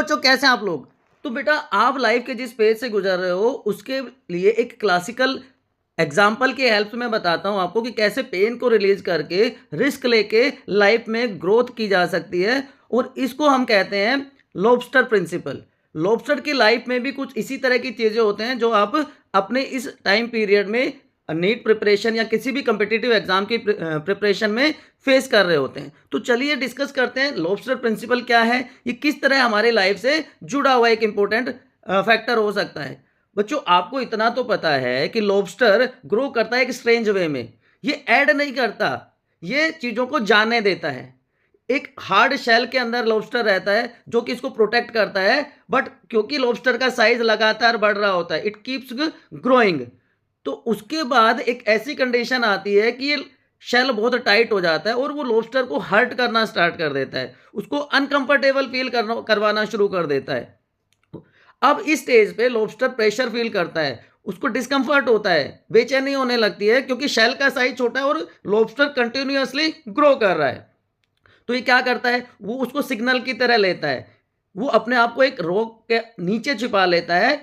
बच्चों, कैसे हैं आप लोग? तो बेटा, आप लाइफ के जिस फेज से गुजर रहे हो उसके लिए एक क्लासिकल एग्जाम्पल की हेल्प से मैं बताता हूँ आपको कि कैसे पेन को रिलीज करके रिस्क लेके लाइफ में ग्रोथ की जा सकती है। और इसको हम कहते हैं लॉबस्टर प्रिंसिपल। लॉबस्टर की लाइफ में भी कुछ इसी तरह की चीजें होते हैं जो आप अपने इस टाइम पीरियड में नीट प्रिपरेशन या किसी भी कम्पिटिटिव एग्जाम की प्रिपरेशन में फेस कर रहे होते हैं। तो चलिए डिस्कस करते हैं लॉबस्टर प्रिंसिपल क्या है, ये किस तरह हमारे लाइफ से जुड़ा हुआ एक इंपॉर्टेंट फैक्टर हो सकता है। बच्चों, आपको इतना तो पता है कि लॉबस्टर ग्रो करता है एक स्ट्रेंज वे में। ये ऐड नहीं करता, ये चीजों को जाने देता है। एक हार्ड शेल के अंदर लॉबस्टर रहता है जो कि इसको प्रोटेक्ट करता है, बट क्योंकि लॉबस्टर का साइज लगातार बढ़ रहा होता है, इट कीप्स ग्रोइंग। तो उसके बाद एक ऐसी कंडीशन आती है कि ये शेल बहुत टाइट हो जाता है और वो लॉबस्टर को हर्ट करना स्टार्ट कर देता है, उसको अनकंफर्टेबल फील करवाना शुरू कर देता है। अब इस स्टेज पे लॉबस्टर प्रेशर फील करता है, उसको डिस्कंफर्ट होता है, बेचैनी होने लगती है क्योंकि शेल का साइज छोटा है और लॉबस्टर कंटिन्यूअसली ग्रो कर रहा है। तो ये क्या करता है, वो उसको सिग्नल की तरह लेता है, वो अपने आप को एक रॉक के नीचे छिपा लेता है।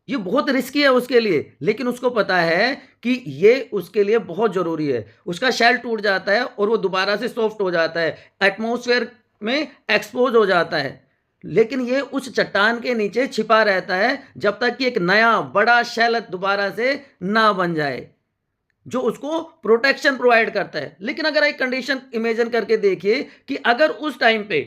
ये बहुत रिस्की है उसके लिए, लेकिन उसको पता है कि ये उसके लिए बहुत जरूरी है। उसका शेल टूट जाता है और वो दोबारा से सॉफ्ट हो जाता है, एटमॉस्फेयर में एक्सपोज हो जाता है। लेकिन ये उस चट्टान के नीचे छिपा रहता है जब तक कि एक नया बड़ा शेल दोबारा से ना बन जाए जो उसको प्रोटेक्शन प्रोवाइड करता है। लेकिन अगर एक कंडीशन इमेजिन करके देखिए कि अगर उस टाइम पे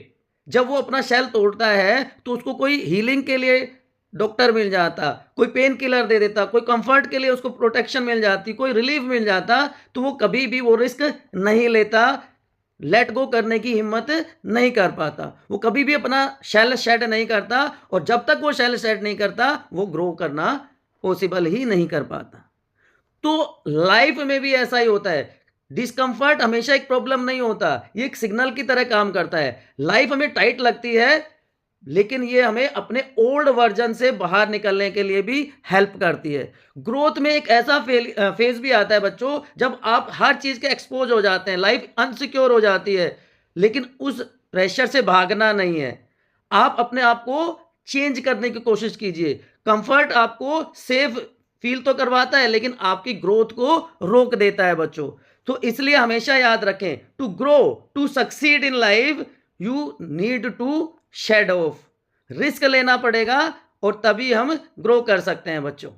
जब वो अपना शेल तोड़ता है तो उसको कोई हीलिंग के लिए डॉक्टर मिल जाता, कोई पेन किलर दे देता, कोई कंफर्ट के लिए उसको प्रोटेक्शन मिल जाती, कोई रिलीफ मिल जाता, तो वो कभी भी वो रिस्क नहीं लेता, लेट गो करने की हिम्मत नहीं कर पाता, वो कभी भी अपना शेल शेड नहीं करता। और जब तक वो शेल शेड नहीं करता वो ग्रो करना पॉसिबल ही नहीं कर पाता। तो लाइफ में भी ऐसा ही होता है, डिस्कंफर्ट हमेशा एक प्रॉब्लम नहीं होता, ये एक सिग्नल की तरह काम करता है। लाइफ हमें टाइट लगती है लेकिन ये हमें अपने ओल्ड वर्जन से बाहर निकलने के लिए भी हेल्प करती है। ग्रोथ में एक ऐसा फेज भी आता है बच्चों जब आप हर चीज के एक्सपोज हो जाते हैं, लाइफ अनसिक्योर हो जाती है, लेकिन उस प्रेशर से भागना नहीं है। आप अपने आप को चेंज करने की कोशिश कीजिए। कंफर्ट आपको सेफ फील तो करवाता है लेकिन आपकी ग्रोथ को रोक देता है बच्चों। तो इसलिए हमेशा याद रखें, to grow, to succeed in life, you need to shed off, risk लेना पड़ेगा और तभी हम ग्रो कर सकते हैं बच्चों।